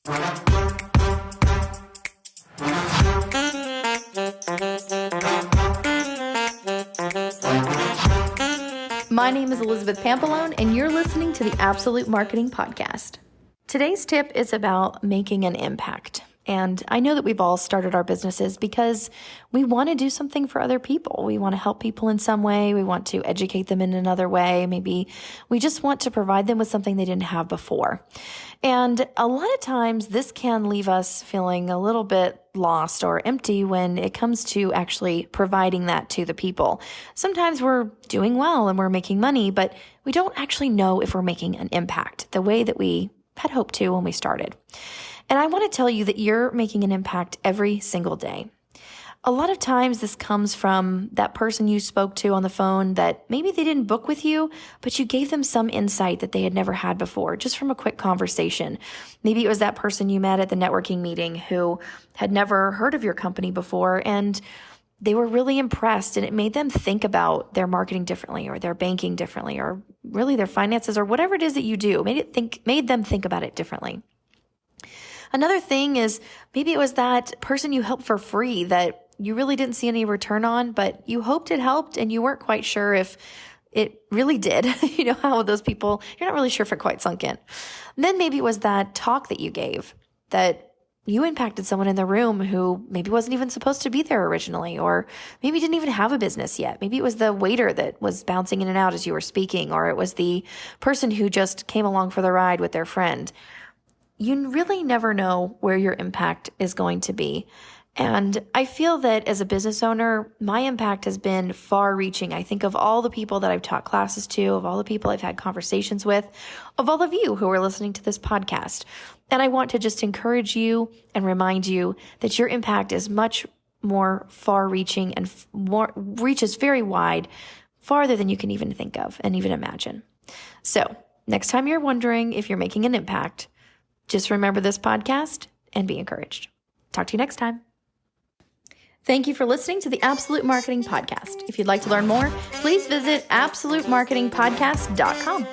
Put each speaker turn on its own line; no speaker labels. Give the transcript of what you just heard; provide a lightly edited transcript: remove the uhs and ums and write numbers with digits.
My name is Elizabeth Pampalone, and you're listening to the Absolute Marketing Podcast. Today's tip is about making an impact. And I know that we've all started our businesses because we want to do something for other people. We want to help people in some way. We want to educate them in another way. Maybe we just want to provide them with something they didn't have before. And a lot of times this can leave us feeling a little bit lost or empty when it comes to actually providing that to the people. Sometimes we're doing well and we're making money, but we don't actually know if we're making an impact the way that we had hoped to when we started. And I want to tell you that you're making an impact every single day. A lot of times this comes from that person you spoke to on the phone that maybe they didn't book with you, but you gave them some insight that they had never had before, just from a quick conversation. Maybe it was that person you met at the networking meeting who had never heard of your company before, and they were really impressed, and it made them think about their marketing differently or their banking differently or really their finances or whatever it is that you do. Made them think about it differently. Another thing is maybe it was that person you helped for free that you really didn't see any return on, but you hoped it helped and you weren't quite sure if it really did. You know how those people, you're not really sure if it quite sunk in. And then maybe it was that talk that you gave that you impacted someone in the room who maybe wasn't even supposed to be there originally, or maybe didn't even have a business yet. Maybe it was the waiter that was bouncing in and out as you were speaking, or it was the person who just came along for the ride with their friend. You really never know where your impact is going to be. And I feel that as a business owner, my impact has been far reaching. I think of all the people that I've taught classes to, of all the people I've had conversations with, of all of you who are listening to this podcast. And I want to just encourage you and remind you that your impact is much more far reaching and reaches very wide, farther than you can even think of and even imagine. So next time you're wondering if you're making an impact, just remember this podcast and be encouraged. Talk to you next time. Thank you for listening to the Absolute Marketing Podcast. If you'd like to learn more, please visit absolutemarketingpodcast.com.